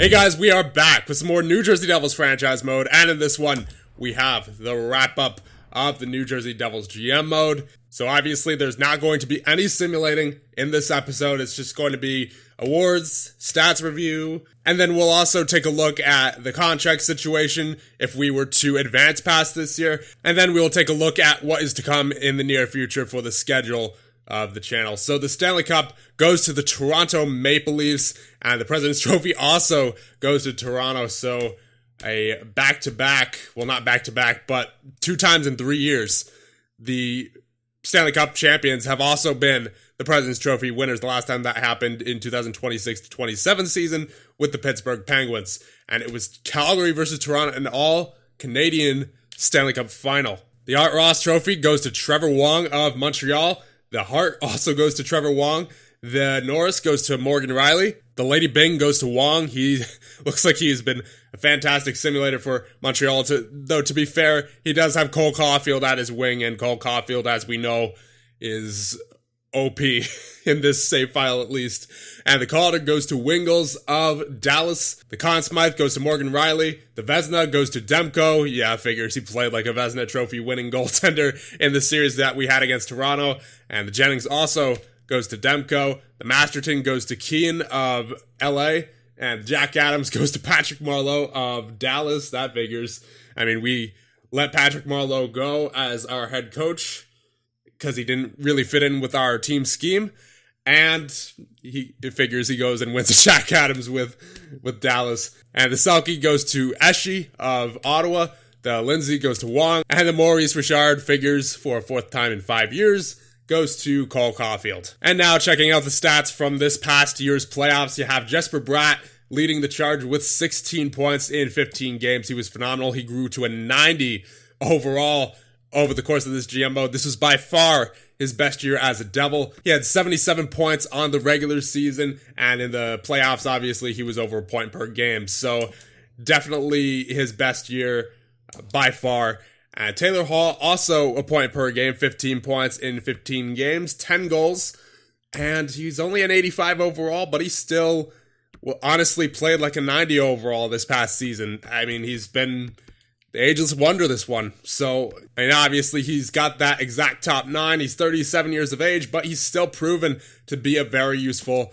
Hey guys, we are back with some more New Jersey Devils franchise mode, and in this one, we have the wrap-up of the New Jersey Devils GM mode. So obviously, there's not going to be any simulating in this episode. It's just going to be awards, stats review, and then we'll also take a look at the contract situation if we were to advance past this year, and then we'll take a look at what is to come in the near future for the schedule of the channel. So the Stanley Cup goes to the Toronto Maple Leafs, and the President's Trophy also goes to Toronto. So a back-to-back, well, not back-to-back, but 2 times in 3 years, the Stanley Cup champions have also been the President's Trophy winners. The last time that happened in 2026-27 season with the Pittsburgh Penguins, and it was Calgary versus Toronto, an all-Canadian Stanley Cup final. The Art Ross Trophy goes to Trevor Wong of Montreal. The Hart also goes to Trevor Wong. The Norris goes to Morgan Riley. The Lady Bing goes to Wong. He looks like he's been a fantastic simulator for Montreal. Though, to be fair, he does have Cole Caulfield at his wing, and Cole Caulfield, as we know, is OP in this save file at least. And the Calder goes to Wingles of Dallas. The Conn Smythe goes to Morgan Riley. The Vezina goes to Demko. Yeah, figures he played like a Vezina Trophy winning goaltender in the series that we had against Toronto. And the Jennings also goes to Demko. The Masterton goes to Keane of LA. And Jack Adams goes to Patrick Marleau of Dallas. That figures. I mean, we let Patrick Marleau go as our head coach because he didn't really fit in with our team scheme. And it figures he goes and wins a Jack Adams with Dallas. And the Selke goes to Eschi of Ottawa. The Lindsay goes to Wong. And the Maurice Richard figures for a 4th time in 5 years goes to Cole Caulfield. And now checking out the stats from this past year's playoffs, you have Jesper Bratt leading the charge with 16 points in 15 games. He was phenomenal. He grew to a 90 overall over the course of this GM mode. This was by far his best year as a Devil. He had 77 points on the regular season, and in the playoffs, obviously, he was over a point per game. So definitely his best year by far. Taylor Hall, also a point per game, 15 points in 15 games, 10 goals, and he's only an 85 overall, but he still honestly played like a 90 overall this past season. I mean, he's been the ageless wonder this one. So, I mean, obviously he's got that exact top 9. He's 37 years of age, but he's still proven to be a very useful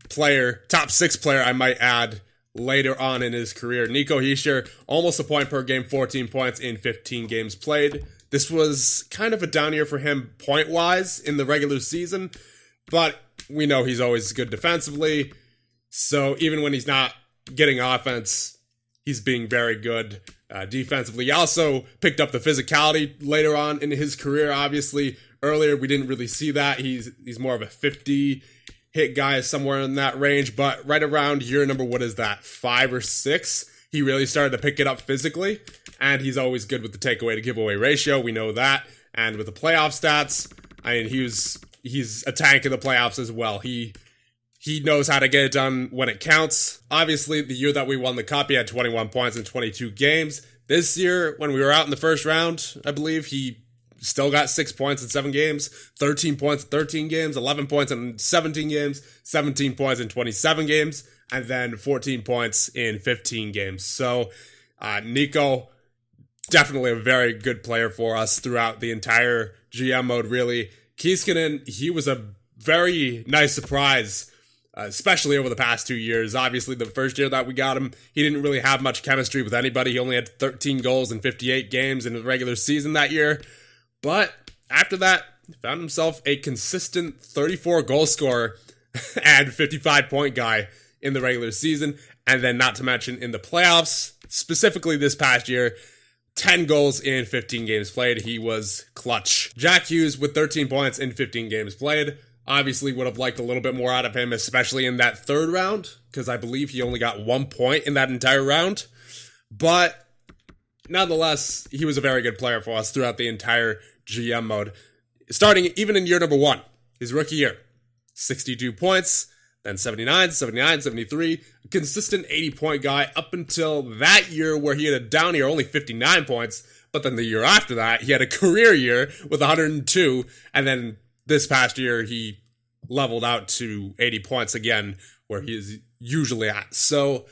player. Top 6 player, I might add, later on in his career. Nico Hischier, almost a point per game, 14 points in 15 games played. This was kind of a down year for him point-wise in the regular season, but we know he's always good defensively. So even when he's not getting offense, he's being very good defensively. He also picked up the physicality later on in his career. Obviously, earlier we didn't really see that. He's more of a 50 hit guy, somewhere in that range. But right around year number, 5 or 6, he really started to pick it up physically. And he's always good with the takeaway to giveaway ratio. We know that. And with the playoff stats, I mean, he's a tank in the playoffs as well. He knows how to get it done when it counts. Obviously, the year that we won the Cup, he had 21 points in 22 games. This year, when we were out in the first round, I believe, he still got 6 points in 7 games, 13 points in 13 games, 11 points in 17 games, 17 points in 27 games, and then 14 points in 15 games. So, Nico, definitely a very good player for us throughout the entire GM mode, really. Kiiskinen, he was a very nice surprise, especially over the past 2 years. Obviously, the first year that we got him, he didn't really have much chemistry with anybody. He only had 13 goals in 58 games in the regular season that year. But after that, he found himself a consistent 34 goal scorer and 55-point guy in the regular season. And then not to mention in the playoffs, specifically this past year, 10 goals in 15 games played. He was clutch. Jack Hughes with 13 points in 15 games played. Obviously would have liked a little bit more out of him, especially in that third round, because I believe he only got 1 point in that entire round. But nonetheless, he was a very good player for us throughout the entire GM mode. Starting even in year number 1, his rookie year, 62 points, then 79, 79, 73, a consistent 80-point guy up until that year where he had a down year, only 59 points, but then the year after that, he had a career year with 102, and then this past year, he leveled out to 80 points again, where he is usually at. So,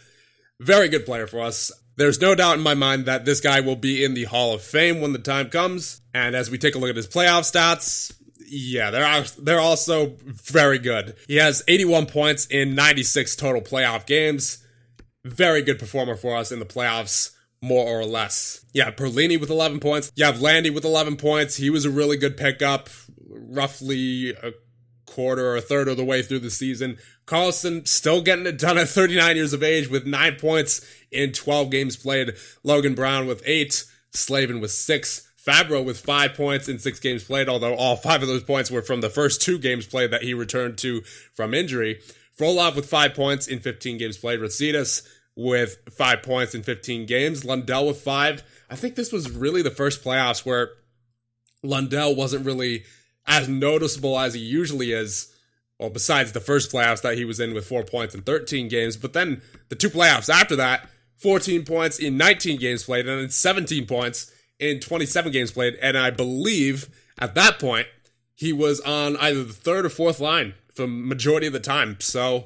Very good player for us. There's no doubt in my mind that this guy will be in the Hall of Fame when the time comes. And as we take a look at his playoff stats, yeah, they're also very good. He has 81 points in 96 total playoff games. Very good performer for us in the playoffs, more or less. Yeah, Perlini with 11 points. You have Landy with 11 points. He was a really good pickup, roughly a quarter or a third of the way through the season. Carlson still getting it done at 39 years of age with 9 points in 12 games played. Logan Brown with 8. Slavin with 6. Fabro with 5 points in 6 games played, although all 5 of those points were from the first 2 games played that he returned to from injury. Frolov with 5 points in 15 games played. Rositas with 5 points in 15 games. Lundell with 5. I think this was really the first playoffs where Lundell wasn't really as noticeable as he usually is. Well, besides the first playoffs that he was in with 4 points in 13 games. But then the 2 playoffs after that, 14 points in 19 games played, and then 17 points in 27 games played. And I believe at that point, he was on either the third or fourth line for the majority of the time. So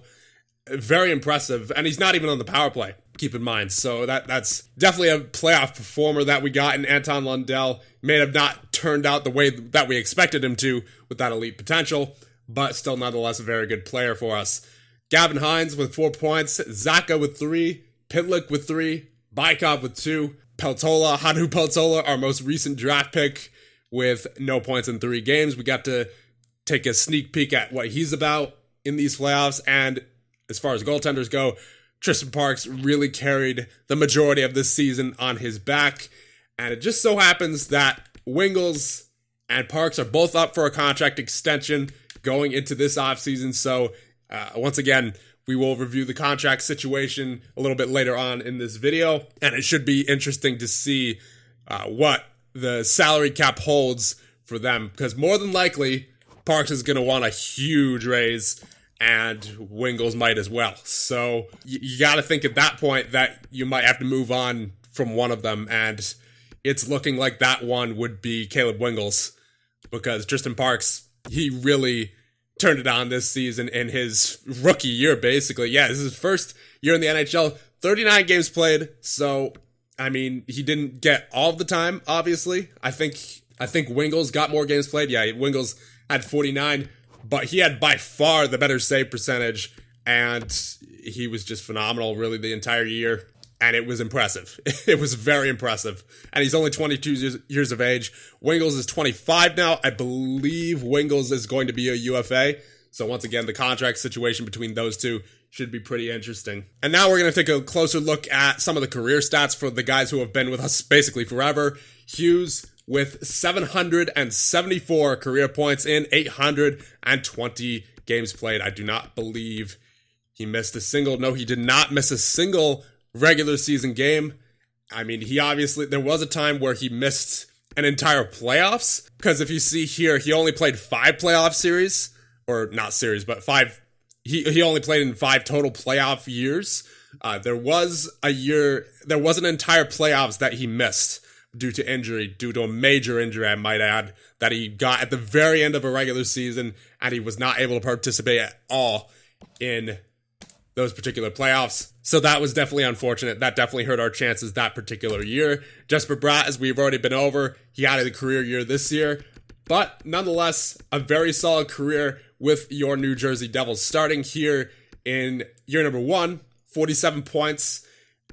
very impressive. And he's not even on the power play, keep in mind. So that's definitely a playoff performer that we got in Anton Lundell. May have not turned out the way that we expected him to with that elite potential, but still nonetheless a very good player for us. Gavin Hines with 4 points, Zaka with 3, Pitlick with 3, Bykov with 2, Hanu Peltola, our most recent draft pick, with no points in 3 games. We got to take a sneak peek at what he's about in these playoffs, and as far as goaltenders go, Tristan Parks really carried the majority of this season on his back, and it just so happens that Wingels and Parks are both up for a contract extension going into this offseason, so once again, we will review the contract situation a little bit later on in this video, and it should be interesting to see what the salary cap holds for them, because more than likely, Parks is going to want a huge raise, and Wingels might as well. So you got to think at that point that you might have to move on from one of them, and it's looking like that one would be Caleb Wingels, because Tristan Parks, he really turned it on this season in his rookie year, basically. Yeah, this is his first year in the NHL, 39 games played, so, I mean, he didn't get all of the time, obviously. I think Wingels got more games played. Yeah, Wingels had 49, but he had by far the better save percentage, and he was just phenomenal, really, the entire year. And it was impressive. It was very impressive. And he's only 22 years of age. Wingels is 25 now. I believe Wingels is going to be a UFA. So once again, the contract situation between those two should be pretty interesting. And now we're going to take a closer look at some of the career stats for the guys who have been with us basically forever. Hughes with 774 career points in 820 games played. I do not believe he missed a single. No, he did not miss a single regular season game. I mean, there was a time where he missed an entire playoffs, because if you see here, he only played 5 playoff series, or not series, but 5, he only played in 5 total playoff years. There was an entire playoffs that he missed due to a major injury, I might add, that he got at the very end of a regular season, and he was not able to participate at all in those particular playoffs. So that was definitely unfortunate. That definitely hurt our chances that particular year. Jesper Bratt, as we've already been over, he had a career year this year, but nonetheless, a very solid career with your New Jersey Devils. Starting here in year number 1, 47 points,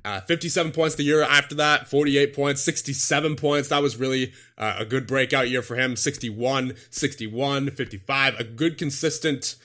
57 points the year after that, 48 points, 67 points. That was really a good breakout year for him. 61, 61, 55, a good consistent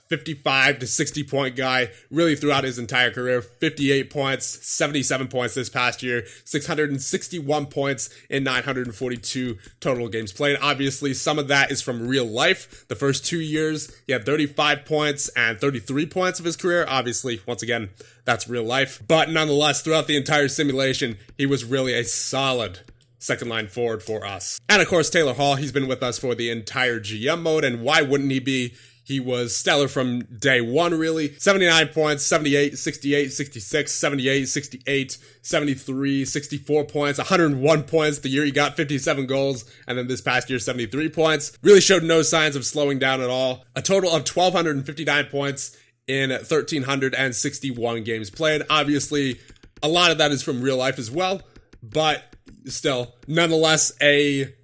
55 to 60 point guy really throughout his entire career. 58 points, 77 points this past year, 661 points in 942 total games played. Obviously, some of that is from real life. The first 2 years, he had 35 points and 33 points of his career. Obviously, once again, that's real life. But nonetheless, throughout the entire simulation, he was really a solid second line forward for us. And of course, Taylor Hall, he's been with us for the entire GM mode, and why wouldn't he be? He was stellar from day one, really. 79 points, 78, 68, 66, 78, 68, 73, 64 points, 101 points the year he got 57 goals, and then this past year, 73 points. Really showed no signs of slowing down at all. A total of 1,259 points in 1,361 games played. Obviously, A lot of that is from real life as well, but still, nonetheless, a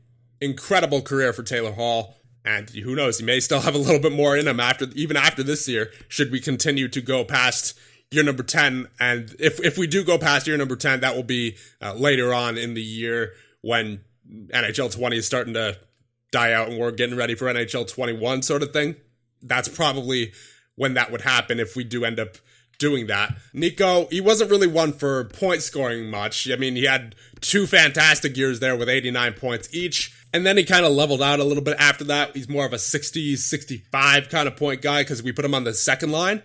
incredible career for Taylor Hall. And who knows, he may still have a little bit more in him even after this year, should we continue to go past year number 10. And if we do go past year number 10, that will be later on in the year when NHL 20 is starting to die out and we're getting ready for NHL 21 sort of thing. That's probably when that would happen if we do end up doing that. Nico, he wasn't really one for point scoring much. I mean, he had 2 fantastic years there with 89 points each. And then he kind of leveled out a little bit after that. He's more of a 60, 65 kind of point guy because we put him on the second line.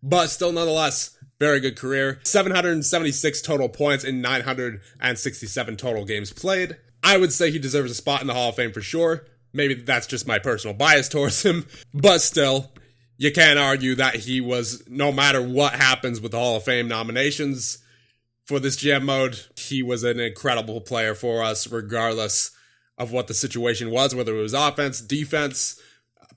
But still, nonetheless, very good career. 776 total points in 967 total games played. I would say he deserves a spot in the Hall of Fame for sure. Maybe that's just my personal bias towards him. But still, you can't argue that he was, no matter what happens with the Hall of Fame nominations for this GM mode, he was an incredible player for us regardless of what the situation was, whether it was offense, defense,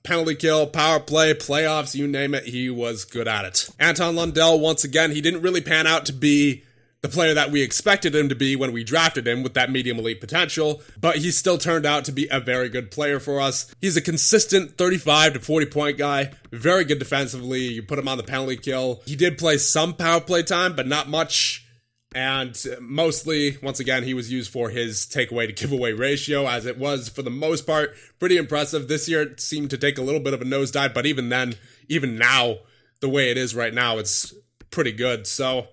penalty kill, power play, playoffs, you name it, he was good at it. Anton Lundell, once again, he didn't really pan out to be the player that we expected him to be when we drafted him with that medium elite potential, but he still turned out to be a very good player for us. He's a consistent 35 to 40 point guy, very good defensively. You put him on the penalty kill. He did play some power play time, but not much. And mostly, once again, he was used for his takeaway to giveaway ratio, as it was, for the most part, pretty impressive. This year, it seemed to take a little bit of a nosedive, but even then, even now, the way it is right now, it's pretty good. So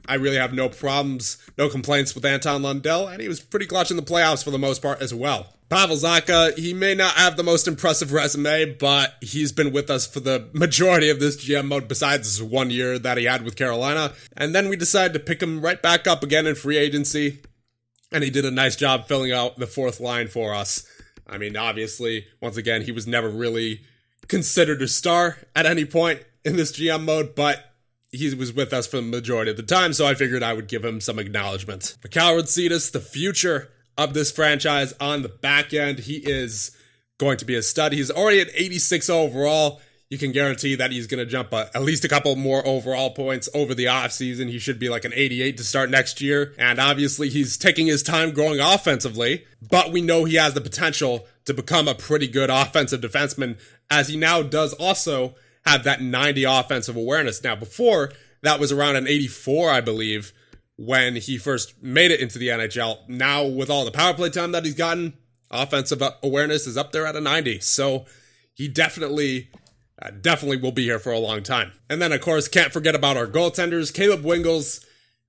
I really have no problems, no complaints with Anton Lundell, and he was pretty clutch in the playoffs for the most part as well. Pavel Zacha, he may not have the most impressive resume, but he's been with us for the majority of this GM mode besides 1 year that he had with Carolina. And then we decided to pick him right back up again in free agency, and he did a nice job filling out the fourth line for us. I mean, obviously, once again, he was never really considered a star at any point in this GM mode, but he was with us for the majority of the time, so I figured I would give him some acknowledgement. Mikhail Rudsitis, the future of this franchise on the back end. He is going to be a stud. He's already at 86 overall. You can guarantee that he's going to jump at least a couple more overall points over the offseason. He should be like an 88 to start next year. And obviously he's taking his time growing offensively, but we know he has the potential to become a pretty good offensive defenseman, as he now does also have that 90 offensive awareness. Now, before, that was around an 84, I believe, when he first made it into the NHL. Now, with all the power play time that he's gotten, offensive awareness is up there at a 90. So he definitely will be here for a long time. And then, of course, can't forget about our goaltenders. Caleb Wingels,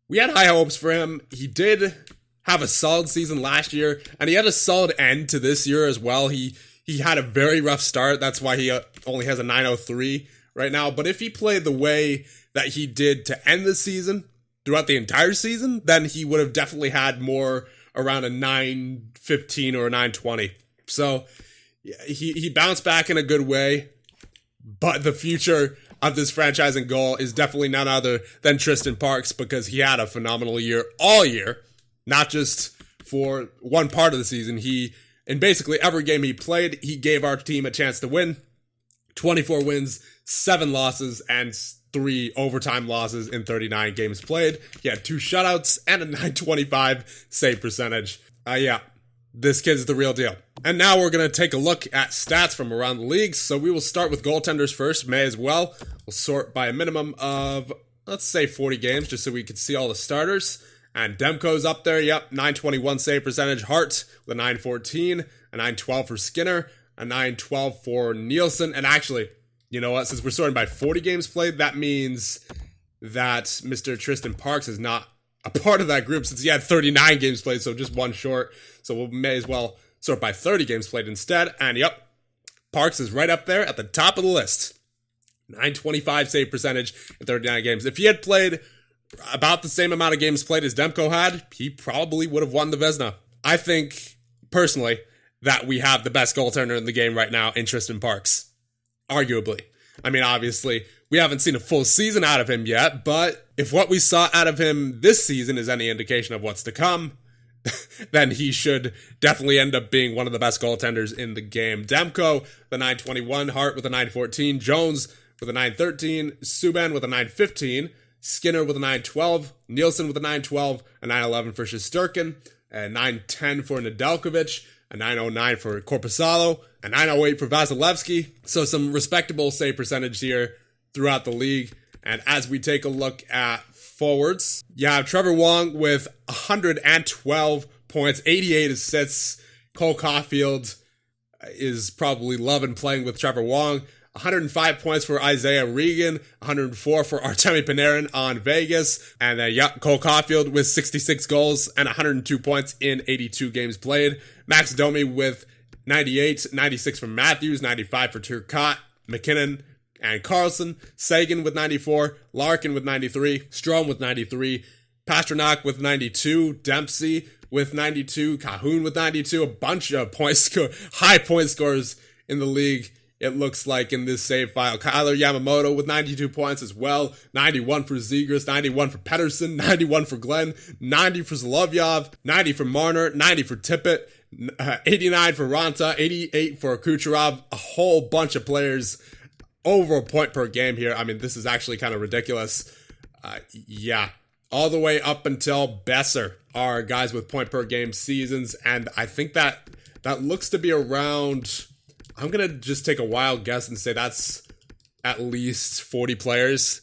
we had high hopes for him. He did have a solid season last year, and he had a solid end to this year as well. He had a very rough start. That's why he only has a 903 right now. But if he played the way that he did to end the season, throughout the entire season, then he would have definitely had more around a 915 or a 920. So he bounced back in a good way, but the future of this franchise and goal is definitely none other than Tristan Parks, because he had a phenomenal year all year, not just for one part of the season. In basically every game he played, he gave our team a chance to win. 24 wins, 7 losses, and 3 overtime losses in 39 games played. He had 2 shutouts and a 925 save percentage. This kid's the real deal. And now we're going to take a look at stats from around the league. So we will start with goaltenders first, may as well. We'll sort by a minimum of, let's say, 40 games, just so we can see all the starters. And Demko's up there, 921 save percentage. Hart with a 914, a 912 for Skinner, a 912 for Nielsen. And actually, you know what? Since we're sorting by 40 games played, that means that Mr. Tristan Parks is not a part of that group, since he had 39 games played, so just one short. So we may as well sort by 30 games played instead. And Parks is right up there at the top of the list. 925 save percentage in 39 games. If he had played about the same amount of games played as Demko had, he probably would have won the Vezina. I think, personally, that we have the best goaltender in the game right now in Tristan Parks. Arguably. I mean, obviously, we haven't seen a full season out of him yet, but if what we saw out of him this season is any indication of what's to come, then he should definitely end up being one of the best goaltenders in the game. Demko, the 921, Hart with a 914, Jones with a 913, Subban with a 915, Skinner with a 912, Nielsen with a 912, a 911 for Shesterkin, a 910 for Nedeljkovic, a 909 for Korpisalo, a 908 for Vasilevsky. So some respectable save percentage here throughout the league. And as we take a look at forwards, you have Trevor Wong with 112 points, 88 assists. Cole Caulfield is probably loving playing with Trevor Wong. 105 points for Isaiah Regan, 104 for Artemi Panarin on Vegas, and Cole Caulfield with 66 goals and 102 points in 82 games played. Max Domi with 98, 96 for Matthews, 95 for Turcotte, McKinnon, and Carlson. Sagan with 94, Larkin with 93, Strome with 93, Pasternak with 92, Dempsey with 92, Cahoon with 92, a bunch of high point scorers in the league. It looks like in this save file. Kyler Yamamoto with 92 points as well. 91 for Zegras, 91 for Pettersson, 91 for Glenn, 90 for Zolovyov, 90 for Marner, 90 for Tippett, 89 for Ranta, 88 for Kucherov. A whole bunch of players over a point per game here. I mean, this is actually kind of ridiculous. All the way up until Besser are guys with point per game seasons. And I think that looks to be around... I'm going to just take a wild guess and say that's at least 40 players.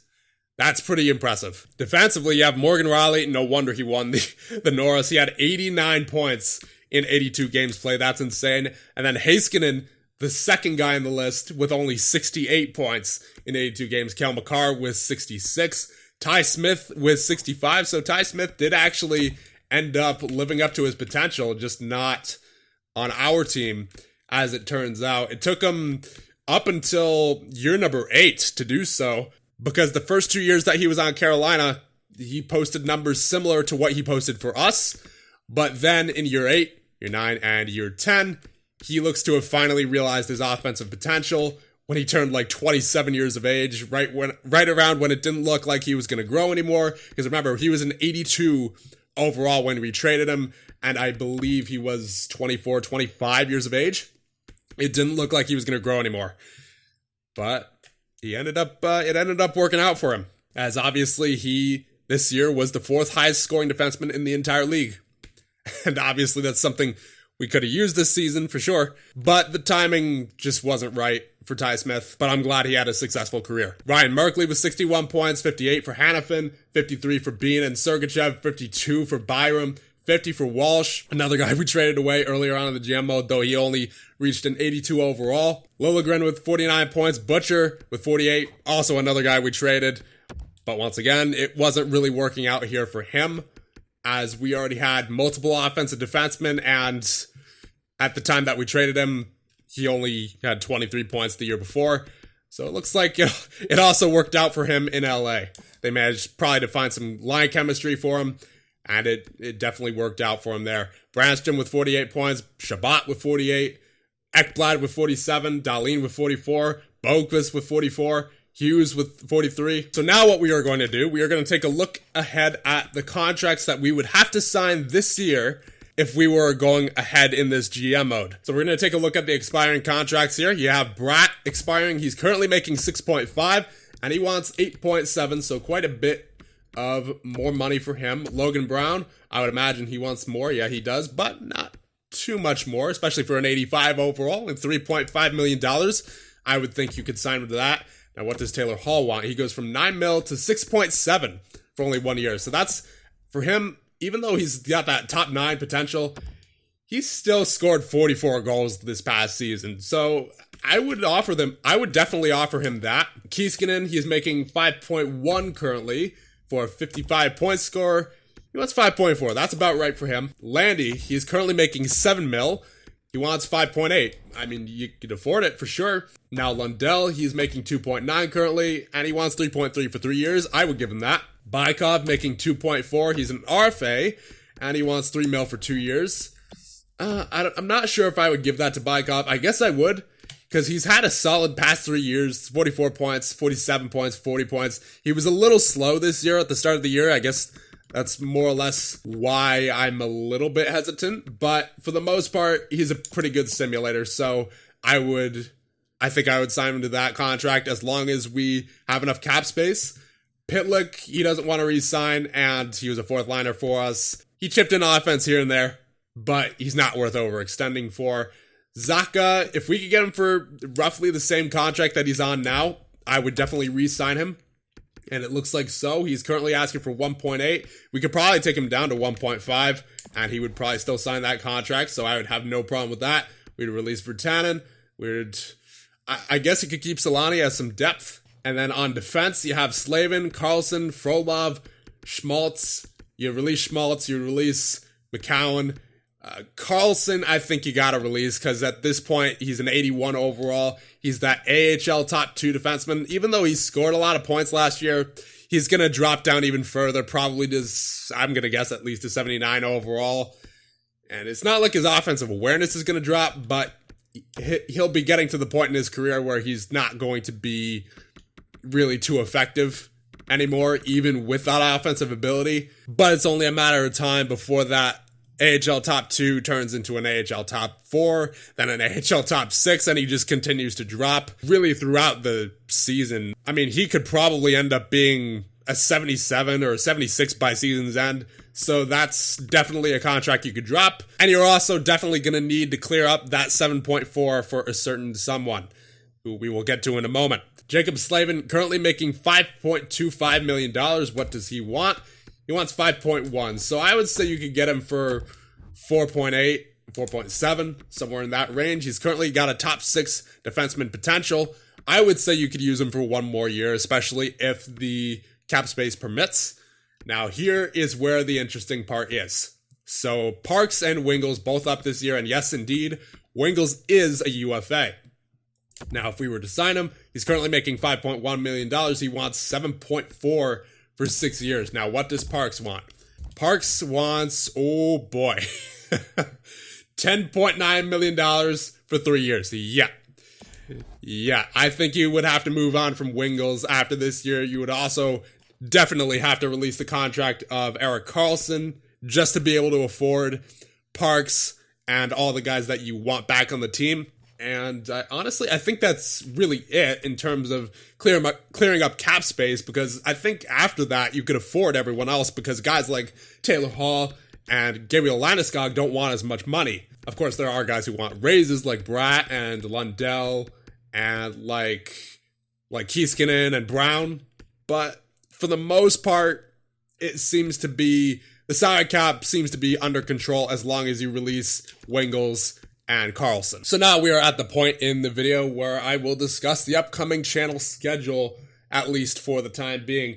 That's pretty impressive. Defensively, you have Morgan Rielly. No wonder he won the Norris. He had 89 points in 82 games played. That's insane. And then Heiskanen, the second guy on the list, with only 68 points in 82 games. Cale Makar with 66. Ty Smith with 65. So Ty Smith did actually end up living up to his potential, just not on our team. As it turns out, it took him up until year number 8 to do so, because the first 2 years that he was on Carolina, he posted numbers similar to what he posted for us. But then in year 8, year 9, and year 10, he looks to have finally realized his offensive potential when he turned like 27 years of age, right around when it didn't look like he was going to grow anymore. Because remember, he was an 82 overall when we traded him, and I believe he was 24, 25 years of age. It didn't look like he was going to grow anymore. But it ended up working out for him. As obviously he, this year, was the 4th highest scoring defenseman in the entire league. And obviously that's something we could have used this season for sure. But the timing just wasn't right for Ty Smith. But I'm glad he had a successful career. Ryan Merkley with 61 points, 58 for Hanifin, 53 for Bean and Sergachev, 52 for Byram, 50 for Walsh, another guy we traded away earlier on in the GM mode, though he only reached an 82 overall. Liljegren with 49 points, Butcher with 48, also another guy we traded. But once again, it wasn't really working out here for him, as we already had multiple offensive defensemen, and at the time that we traded him, he only had 23 points the year before. So it looks like it also worked out for him in LA. They managed probably to find some line chemistry for him, and it definitely worked out for him there. Branston with 48 points, Shabbat with 48, Ekblad with 47, Dahlin with 44, Boquist with 44, Hughes with 43. So now what we are going to do, we are going to take a look ahead at the contracts that we would have to sign this year if we were going ahead in this GM mode. So we're going to take a look at the expiring contracts here. You have Bratt expiring. He's currently making 6.5, and he wants 8.7, so quite a bit of more money for him. Logan Brown, I would imagine he wants more. Yeah, he does, but not too much more, especially for an 85 overall and $3.5 million. I would think you could sign him to that. Now, what does Taylor Hall want? He goes from 9 mil to 6.7 for only 1 year. So that's, for him, even though he's got that top 9 potential, he's still scored 44 goals this past season. So I would definitely offer him that. Kiiskinen, he's making 5.1 currently for a 55 point score. He wants 5.4. That's about right for him. Landy, he's currently making 7 mil. He wants 5.8. I mean, you could afford it for sure. Now Lundell, he's making 2.9 currently, and he wants 3.3 for 3 years. I would give him that. Bykov making 2.4. He's an RFA, and he wants 3 mil for 2 years. I'm not sure if I would give that to Bykov. I guess I would, because he's had a solid past 3 years, 44 points, 47 points, 40 points. He was a little slow this year at the start of the year. I guess that's more or less why I'm a little bit hesitant. But for the most part, he's a pretty good simulator. So I think I would sign him to that contract as long as we have enough cap space. Pitlick, he doesn't want to re-sign, and he was a fourth liner for us. He chipped in offense here and there, but he's not worth overextending for. Zacha, if we could get him for roughly the same contract that he's on now, I would definitely re-sign him. And it looks like so. He's currently asking for 1.8. We could probably take him down to 1.5, and he would probably still sign that contract, so I would have no problem with that. We'd release Virtanen. I guess you could keep Solani as some depth. And then on defense, you have Slavin, Carlson, Frolov, Schmaltz. You release Schmaltz, you release McCowan. Carlson, I think you gotta release, because at this point, he's an 81 overall. He's that AHL top 2 defenseman. Even though he scored a lot of points last year, he's gonna drop down even further, probably to, I'm gonna guess, at least to 79 overall. And it's not like his offensive awareness is gonna drop, but he'll be getting to the point in his career where he's not going to be really too effective anymore, even with that offensive ability. But it's only a matter of time before that AHL top 2 turns into an AHL top 4, then an AHL top 6, and he just continues to drop really throughout the season. I mean, he could probably end up being a 77 or a 76 by season's end, so that's definitely a contract you could drop. And you're also definitely going to need to clear up that 7.4 for a certain someone, who we will get to in a moment. Jacob Slavin currently making $5.25 million. What does he want? He wants 5.1, so I would say you could get him for 4.8, 4.7, somewhere in that range. He's currently got a top 6 defenseman potential. I would say you could use him for one more year, especially if the cap space permits. Now, here is where the interesting part is. So, Parks and Wingels both up this year, and yes, indeed, Wingels is a UFA. Now, if we were to sign him, he's currently making $5.1 million. He wants 7.4 for 6 years. Now, what does Parks want? Parks wants, oh boy, $10.9 million for 3 years. Yeah, I think you would have to move on from Wingels after this year. You would also definitely have to release the contract of Erik Karlsson just to be able to afford Parks and all the guys that you want back on the team. And honestly, I think that's really it in terms of clearing up cap space, because I think after that you could afford everyone else, because guys like Taylor Hall and Gabriel Landeskog don't want as much money. Of course, there are guys who want raises like Bratt and Lundell and like Kieskinen and Brown, but for the most part, it seems to be, the salary cap seems to be under control as long as you release Wingels and Karlsson. So now we are at the point in the video where I will discuss the upcoming channel schedule, at least for the time being.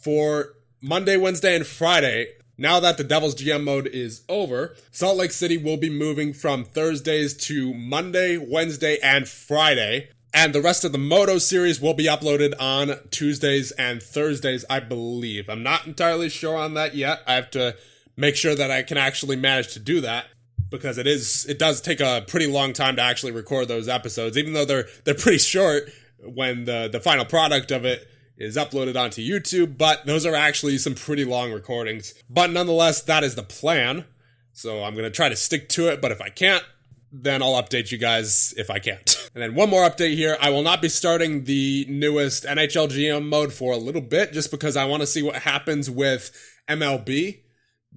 For Monday, Wednesday, and Friday, now that the Devils GM mode is over, Salt Lake City will be moving from Thursdays to Monday, Wednesday, and Friday. And the rest of the Moto series will be uploaded on Tuesdays and Thursdays, I believe. I'm not entirely sure on that yet. I have to make sure that I can actually manage to do that, because it does take a pretty long time to actually record those episodes, even though they're pretty short when the final product of it is uploaded onto YouTube, but those are actually some pretty long recordings. But nonetheless, that is the plan, so I'm going to try to stick to it, but if I can't, then I'll update you guys if I can't. And then one more update here, I will not be starting the newest NHL GM mode for a little bit, just because I want to see what happens with MLB.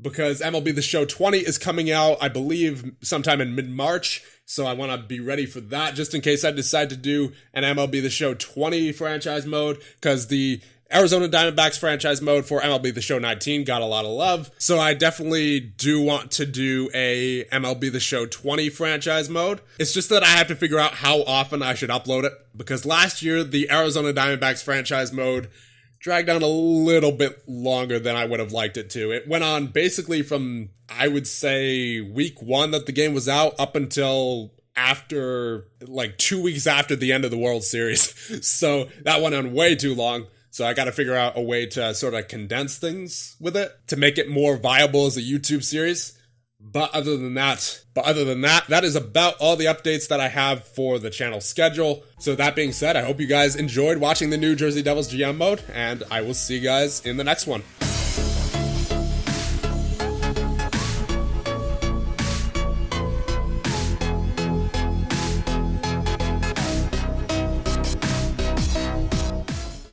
Because MLB The Show 20 is coming out, I believe, sometime in mid-March. So I want to be ready for that, just in case I decide to do an MLB The Show 20 franchise mode. Because the Arizona Diamondbacks franchise mode for MLB The Show 19 got a lot of love. So I definitely do want to do a MLB The Show 20 franchise mode. It's just that I have to figure out how often I should upload it. Because last year, the Arizona Diamondbacks franchise mode dragged on a little bit longer than I would have liked it to. It went on basically from, I would say, week 1 that the game was out up until after, like 2 weeks after the end of the World Series. So that went on way too long. So I got to figure out a way to sort of condense things with it to make it more viable as a YouTube series. But other than that, that is about all the updates that I have for the channel schedule. So that being said, I hope you guys enjoyed watching the New Jersey Devils GM mode, and I will see you guys in the next one.